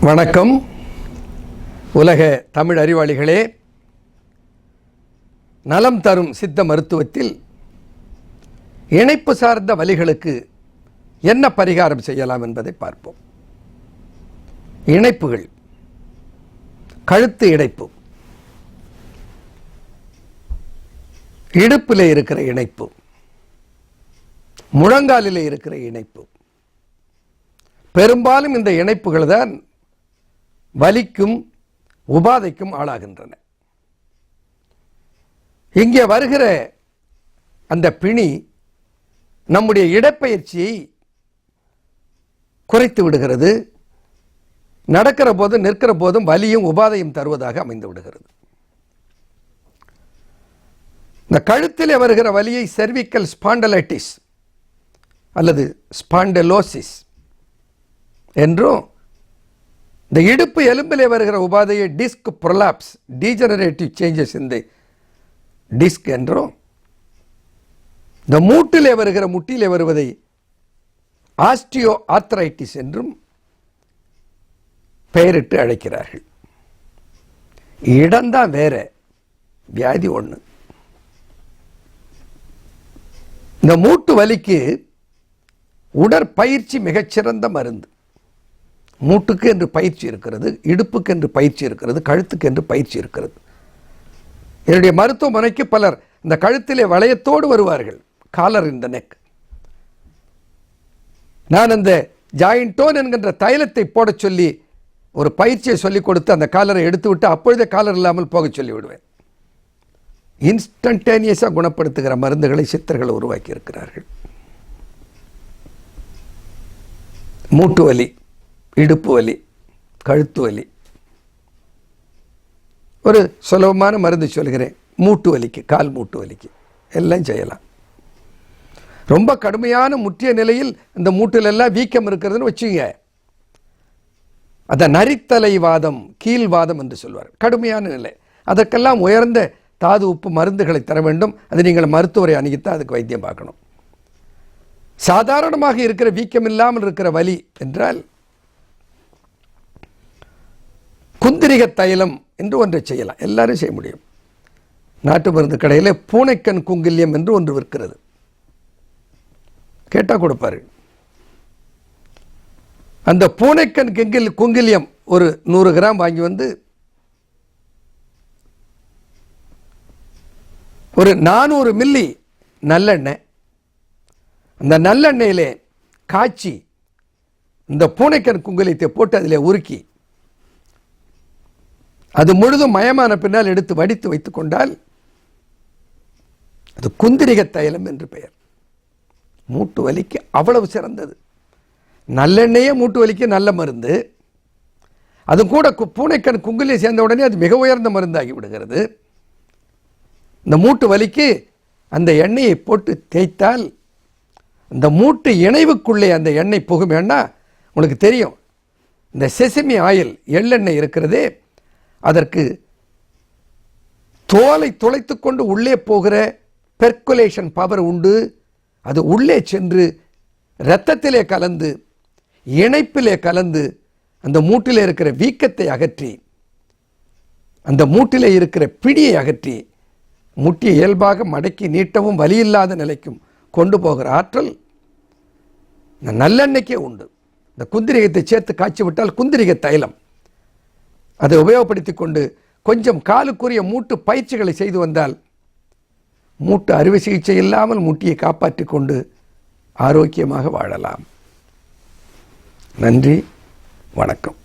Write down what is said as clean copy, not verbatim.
வணக்கம். உலக தமிழ் அறிவாளிகளே, நலம் தரும் சித்த மருத்துவத்தில் இணைப்பு சார்ந்த வலிகளுக்கு என்ன பரிகாரம் செய்யலாம் என்பதை பார்ப்போம். இணைப்புகள்: கழுத்து இணைப்பு, இடுப்பிலே இருக்கிற இணைப்பு, முழங்காலிலே இருக்கிற இணைப்பு. பெரும்பாலும் இந்த இணைப்புகள் தான் வலிக்கும் உபாதைக்கும் ஆளாகின்றன. இங்கே வருகிற அந்த பிணி நம்முடைய இடப்பெயர்ச்சியை குறைத்து விடுகிறது. நடக்கிற போதும் நிற்கிற போதும் வலியும் உபாதையும் தருவதாக அமைந்து விடுகிறது. இந்த கழுத்திலே வருகிற வலியை செர்விக்கல் ஸ்பாண்டலைட்டிஸ் அல்லது ஸ்பாண்டலோசிஸ் என்றும், இந்த இடுப்பு எலும்பிலே வருகிற உபாதையை disc prolapse, degenerative changes in the disc என்றும், இந்த மூட்டிலே வருகிற முட்டிலே வருவதை ஆஸ்டியோ ஆர்த்ரைட்டிஸ் என்றும் பெயரிட்டு அழைக்கிறார்கள். இடம்தான் வேற, வியாதி ஒன்று. இந்த மூட்டு வலிக்கு உடற்பயிற்சி மிகச்சிறந்த மருந்து. மூட்டுக்கு என்று பயிற்சி இருக்கிறது, இடுப்புக்கு என்று பயிற்சி இருக்கிறது, கழுத்துக்கு என்று பயிற்சி இருக்கிறது. என்னுடைய மருத்துவமனைக்கு பலர் இந்த கழுத்திலே வளையத்தோடு வருவார்கள், காலர் இன் த நெக். நான் அந்த ஜாயின்டோன் என்கின்ற தைலத்தை போட சொல்லி ஒரு பயிற்சியை சொல்லிக் கொடுத்து அந்த காலரை எடுத்து விட்டு அப்பொழுதே காலர் இல்லாமல் போக சொல்லி விடுவேன். இன்ஸ்டன்டேனியஸாக குணப்படுத்துகிற மருந்துகளை சித்தர்கள் உருவாக்கி இருக்கிறார்கள். மூட்டு வலி, இடுப்பு வலி, கழுத்து வலி, ஒரு சுலபமான மருந்து சொல்கிறேன். மூட்டு வலிக்கு, கால் மூட்டு வலிக்கு எல்லாம் செய்யலாம். ரொம்ப கடுமையான முற்றிய நிலையில் இந்த மூட்டிலெல்லாம் வீக்கம் இருக்கிறதுன்னு வச்சுங்க, அதை நரித்தலை வாதம், கீழ்வாதம் என்று சொல்வார். கடுமையான நிலை. அதற்கெல்லாம் உயர்ந்த தாது உப்பு மருந்துகளை தர வேண்டும். அது நீங்கள் மருத்துவரை அணுகித்தான் அதுக்கு வைத்தியம் பார்க்கணும். சாதாரணமாக இருக்கிற வீக்கம் இல்லாமல் இருக்கிற வலி என்றால் குந்திரிக தைலம் என்று ஒன்றை செய்யலாம். எல்லாரும் செய்ய முடியும். நாட்டு மருந்து கடையில் பூனைக்கண் குங்கில்யம் என்று ஒன்று விற்கிறது. கேட்டால் கொடுப்பாரு. அந்த பூனைக்கண் குங்கில்யம் ஒரு 100 கிராம் வாங்கி வந்து ஒரு 400 மில்லி நல்லெண்ணெய், அந்த நல்லெண்ணெயிலே காய்ச்சி இந்த பூனைக்கண் குங்கிலியத்தை போட்டு அதில் உருக்கி அது முழுதும் மயமான பின்னால் எடுத்து வடித்து வைத்துக் கொண்டால் அது குந்திரிக தைலம் என்று பெயர். மூட்டு வலிக்கு அவ்வளவு சிறந்தது. நல்லெண்ணெயே மூட்டு வலிக்கு நல்ல மருந்து. அது கூட பூனைக்கண் குங்கிலியம் சேர்ந்த உடனே அது மிக உயர்ந்த மருந்தாகி விடுகிறது. இந்த மூட்டு வலிக்கு அந்த எண்ணெயை போட்டு தேய்த்தால் இந்த மூட்டு இணைவுக்குள்ளே அந்த எண்ணெய் புகுமேன்னா உங்களுக்கு தெரியும். இந்த செசமி ஆயில், எள்ளெண்ணெய் இருக்கிறதே, அதற்கு தோலை துளைத்து கொண்டு உள்ளே போகிற பெர்குலேஷன் பவர் உண்டு. அது உள்ளே சென்று இரத்தத்திலே கலந்து, இணைப்பிலே கலந்து, அந்த மூட்டிலே இருக்கிற வீக்கத்தை அகற்றி, அந்த மூட்டிலே இருக்கிற பிடியை அகற்றி, முட்டியை இயல்பாக மடக்கி நீட்டவும் வலியில்லாத நிலைக்கும் கொண்டு போகிற ஆற்றல் இந்த நல்லெண்ணெய்க்கே உண்டு. இந்த குந்திரிகத்தை சேர்த்து காய்ச்சி விட்டால் குந்திரிக தைலம், அதை உபயோகப்படுத்தி கொண்டு கொஞ்சம் காலுக்குரிய மூட்டு பயிற்சிகளை செய்து வந்தால் மூட்டு அறுவை சிகிச்சை இல்லாமல் முட்டியை காப்பாற்றி கொண்டு ஆரோக்கியமாக வாழலாம். நன்றி, வணக்கம்.